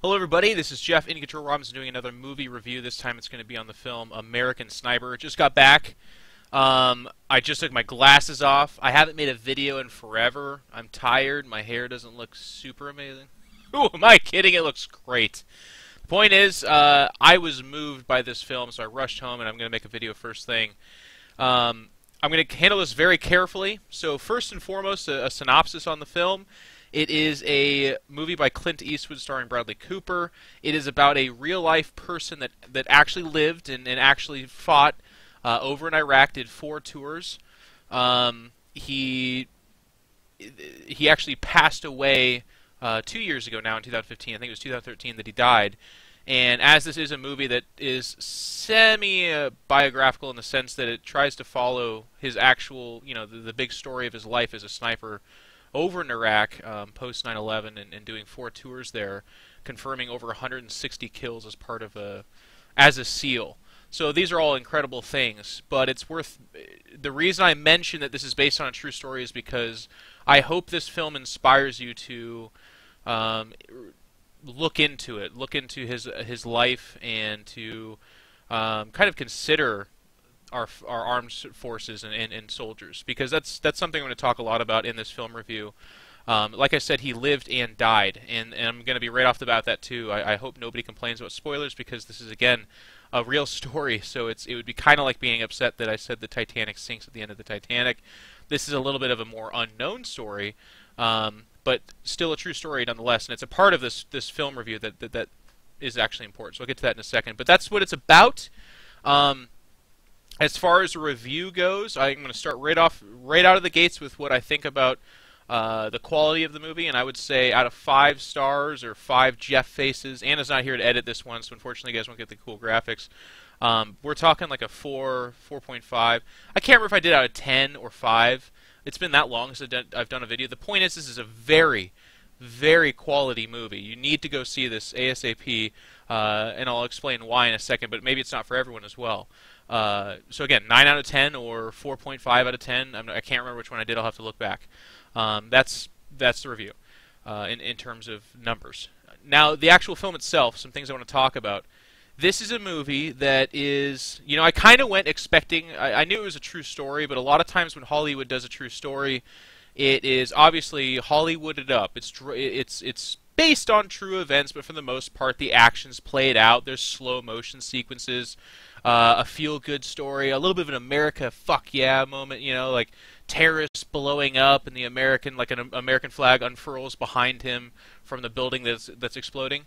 Hello everybody, this is Jeff in Control Robinson doing another movie review. This time it's going to be on the film American Sniper. Just got back. I just took my glasses off. I haven't made a video in forever. I'm tired. My hair doesn't look super amazing. Who am I kidding? It looks great. The point is, I was moved by this film, so I rushed home and I'm going to make a video first thing. I'm going to handle this very carefully. So first and foremost, a synopsis on the film. It is a movie by Clint Eastwood starring Bradley Cooper. It is about a real-life person that actually lived and actually fought over in Iraq, did 4 tours. He actually passed away 2 years ago now in 2015. I think it was 2013 that he died. And as this is a movie that is semi-biographical in the sense that it tries to follow his actual, the big story of his life as a sniper over in Iraq, post 9/11, and doing 4 tours there, confirming over 160 kills as part of as a SEAL. So these are all incredible things, but it's worth. The reason I mention that this is based on a true story is because I hope this film inspires you to look into it, look into his life, and to kind of consider our armed forces and soldiers, because that's something I'm going to talk a lot about in this film review. Like I said, he lived and died, and I'm going to be right off the bat that too. I hope nobody complains about spoilers, because this is, again, a real story, so it would be kind of like being upset that I said the Titanic sinks at the end of the Titanic. This is a little bit of a more unknown story, but still a true story nonetheless, and it's a part of this film review that is actually important, so I'll get to that in a second. But that's what it's about. As far as the review goes, I'm going to start right out of the gates with what I think about the quality of the movie, and I would say out of 5 stars or 5 Jeff faces. Anna's not here to edit this one, so unfortunately you guys won't get the cool graphics. We're talking like a 4, 4.5. I can't remember if I did out of 10 or 5. It's been that long since I've done a video. The point is, this is a very, very quality movie. You need to go see this ASAP, and I'll explain why in a second, but maybe it's not for everyone as well. So again, 9 out of 10 or 4.5 out of 10. I can't remember which one I did. I'll have to look back. That's the review in terms of numbers. Now, the actual film itself, some things I want to talk about. This is a movie that is, I kind of went expecting, I knew it was a true story, but a lot of times when Hollywood does a true story, it is obviously Hollywooded up. It's based on true events, but for the most part, the action's played out. There's slow motion sequences, a feel-good story, a little bit of an America fuck yeah moment, like terrorists blowing up and an American flag unfurls behind him from the building that's exploding.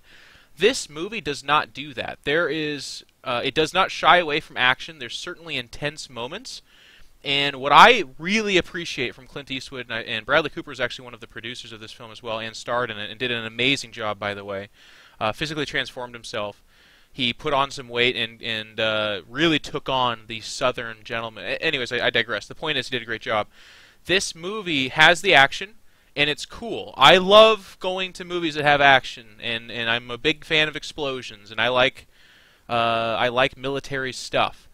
This movie does not do that. It does not shy away from action. There's certainly intense moments. And what I really appreciate from Clint Eastwood, and Bradley Cooper is actually one of the producers of this film as well, and starred in it, and did an amazing job, by the way. Physically transformed himself. He put on some weight and really took on the Southern gentleman. Anyways, I digress. The point is, he did a great job. This movie has the action, and it's cool. I love going to movies that have action, and I'm a big fan of explosions, and I like military stuff.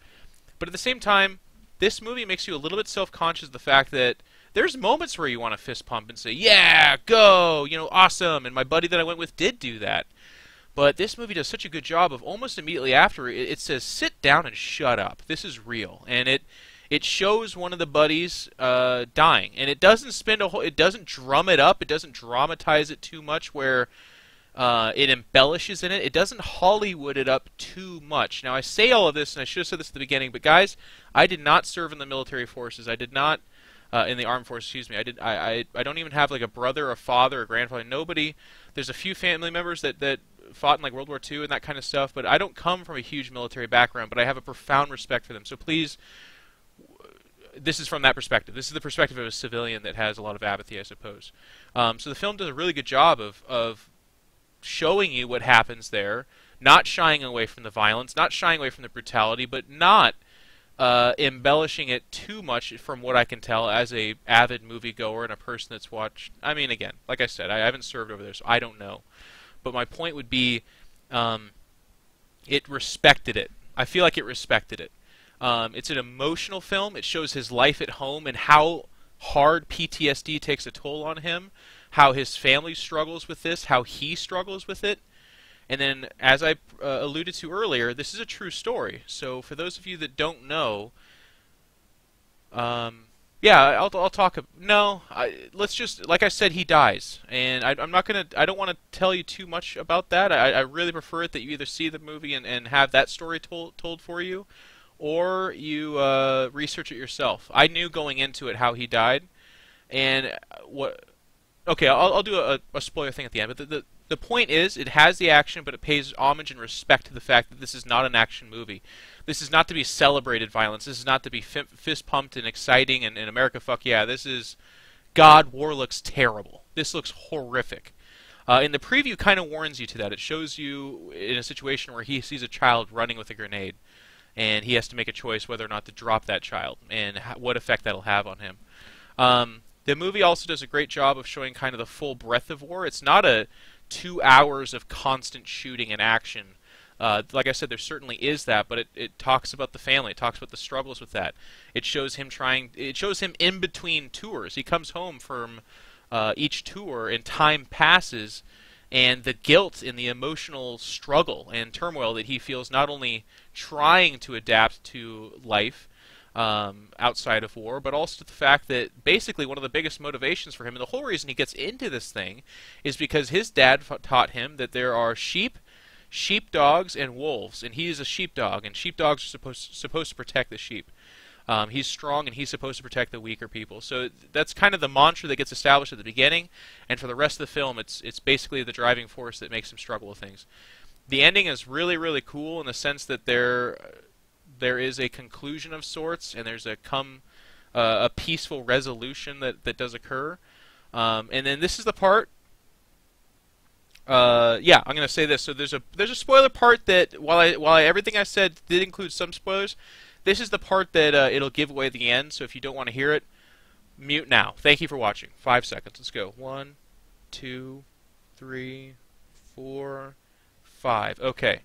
But at the same time, this movie makes you a little bit self-conscious of the fact that there's moments where you want to fist pump and say, yeah, go, awesome, and my buddy that I went with did do that. But this movie does such a good job of almost immediately after it says, sit down and shut up. This is real. And it shows one of the buddies dying. And it doesn't it doesn't drum it up, it doesn't dramatize it too much where it embellishes in it. It doesn't Hollywood it up too much. Now, I say all of this, and I should have said this at the beginning, but guys, I did not serve in the military forces. I did not, in the armed forces, excuse me. I don't even have like a brother, a father, a grandfather, nobody. There's a few family members that fought in like World War II and that kind of stuff, but I don't come from a huge military background, but I have a profound respect for them. So please, this is from that perspective. This is the perspective of a civilian that has a lot of apathy, I suppose. So the film does a really good job of showing you what happens there, not shying away from the violence, not shying away from the brutality, but not embellishing it too much from what I can tell as a avid moviegoer and a person that's watched. I mean, again, like I said, I haven't served over there, so I don't know. But my point would be, it respected it. I feel like it respected it. It's an emotional film. It shows his life at home and how hard PTSD takes a toll on him, how his family struggles with this, how he struggles with it. And then, as I alluded to earlier, this is a true story. So for those of you that don't know, yeah, I'll talk. No, let's just, like I said, he dies, and I'm not gonna. I don't want to tell you too much about that. I really prefer it that you either see the movie and have that story told for you, or you research it yourself. I knew going into it how he died, and what. Okay, I'll do a spoiler thing at the end, but the point is, it has the action, but it pays homage and respect to the fact that this is not an action movie. This is not to be celebrated violence. This is not to be fist pumped and exciting and America fuck yeah. This is, God, war looks terrible. This looks horrific. And the preview kind of warns you to that. It shows you in a situation where he sees a child running with a grenade, and he has to make a choice whether or not to drop that child and what effect that'll have on him. The movie also does a great job of showing kind of the full breadth of war. It's not a 2 hours of constant shooting and action. Like I said, there certainly is that, but it talks about the family. It talks about the struggles with that. It shows him It shows him in between tours. He comes home from each tour, and time passes, and the guilt and the emotional struggle and turmoil that he feels, not only trying to adapt to life outside of war, but also the fact that basically one of the biggest motivations for him, and the whole reason he gets into this thing, is because his dad taught him that there are sheepdogs, and wolves, and he is a sheepdog, and sheepdogs are supposed to protect the sheep. He's strong, and he's supposed to protect the weaker people. So that's kind of the mantra that gets established at the beginning, and for the rest of the film, it's basically the driving force that makes him struggle with things. The ending is really, really cool in the sense that there is a conclusion of sorts, and there's a peaceful resolution that does occur. And then this is the part. Yeah, I'm gonna say this. So there's a spoiler part that while everything I said did include some spoilers, this is the part that it'll give away at the end. So if you don't want to hear it, mute now. Thank you for watching. 5 seconds. Let's go. 1, 2, 3, 4, 5. Okay.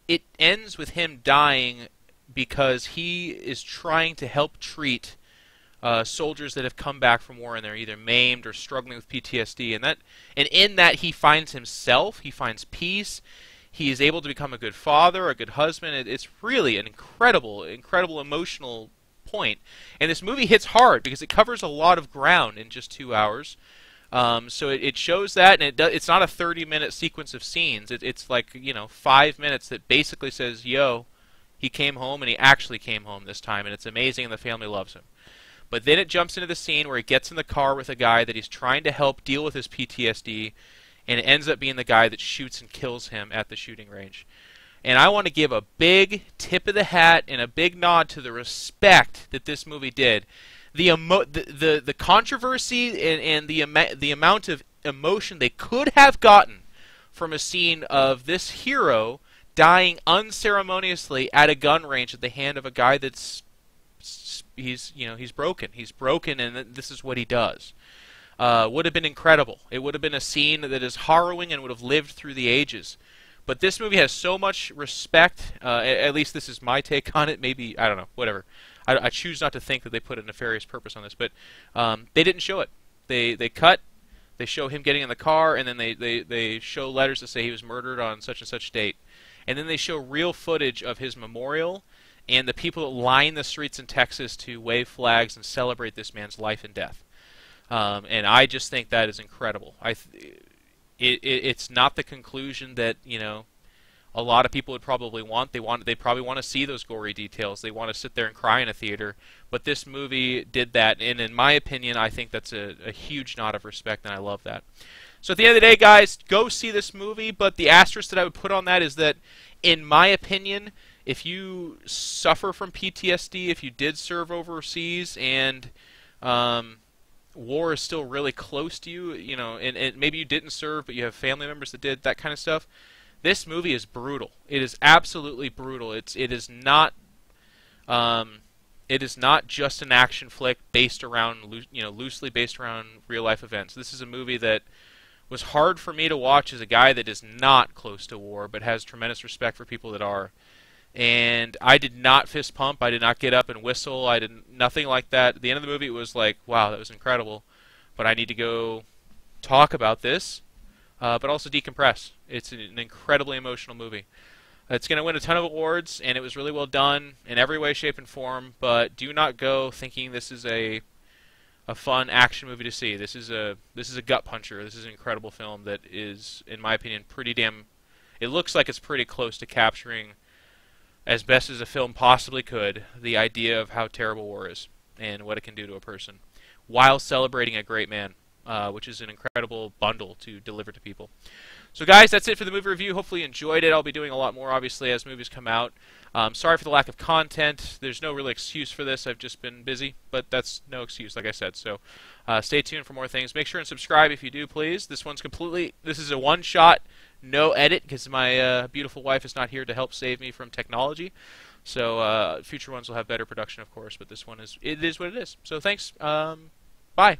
It ends with him dying because he is trying to help treat soldiers that have come back from war, and they're either maimed or struggling with PTSD, and in that he finds himself, he finds peace, he is able to become a good father, a good husband. It's really an incredible emotional point, and this movie hits hard because it covers a lot of ground in just 2 hours. So it shows that, and it's not a 30-minute sequence of scenes. It's like 5 minutes that basically says, yo, he came home, and he actually came home this time, and it's amazing, and the family loves him. But then it jumps into the scene where he gets in the car with a guy that he's trying to help deal with his PTSD, and it ends up being the guy that shoots and kills him at the shooting range. And I want to give a big tip of the hat and a big nod to the respect that this movie did. The controversy and the amount of emotion they could have gotten from a scene of this hero dying unceremoniously at a gun range at the hand of a guy that's he's broken. He's broken, and this is what he does. Would have been incredible. It would have been a scene that is harrowing and would have lived through the ages. But this movie has so much respect. At least this is my take on it. Maybe, I don't know, whatever. I choose not to think that they put a nefarious purpose on this, but they didn't show it. They cut. They show him getting in the car, and then they show letters that say he was murdered on such and such date. And then they show real footage of his memorial and the people that line the streets in Texas to wave flags and celebrate this man's life and death. And I just think that is incredible. It's not the conclusion that a lot of people would probably want. They probably want to see those gory details. They want to sit there and cry in a theater. But this movie did that, and in my opinion, I think that's a huge nod of respect, and I love that. So at the end of the day, guys, go see this movie. But the asterisk that I would put on that is that, in my opinion, if you suffer from PTSD, if you did serve overseas, and war is still really close to you, and maybe you didn't serve, but you have family members that did, that kind of stuff, this movie is brutal. It is absolutely brutal. It is not just an action flick based around loosely based around real life events. This is a movie that was hard for me to watch as a guy that is not close to war, but has tremendous respect for people that are. And I did not fist pump. I did not get up and whistle. I did nothing like that. At the end of the movie, it was like, wow, that was incredible. But I need to go talk about this. but also decompress. It's an incredibly emotional movie. It's going to win a ton of awards, and it was really well done in every way, shape, and form. But do not go thinking this is a fun action movie to see. This is a gut puncher. This is an incredible film that is, in my opinion, pretty damn. It looks like it's pretty close to capturing, as best as a film possibly could, the idea of how terrible war is and what it can do to a person, while celebrating a great man, which is an incredible bundle to deliver to people. So guys, that's it for the movie review. Hopefully you enjoyed it. I'll be doing a lot more, obviously, as movies come out. Sorry for the lack of content. There's no real excuse for this. I've just been busy, but that's no excuse, like I said. So stay tuned for more things. Make sure and subscribe if you do, please. This is a one-shot, no edit, because my beautiful wife is not here to help save me from technology. So future ones will have better production, of course, but this one it is what it is. So thanks. Bye.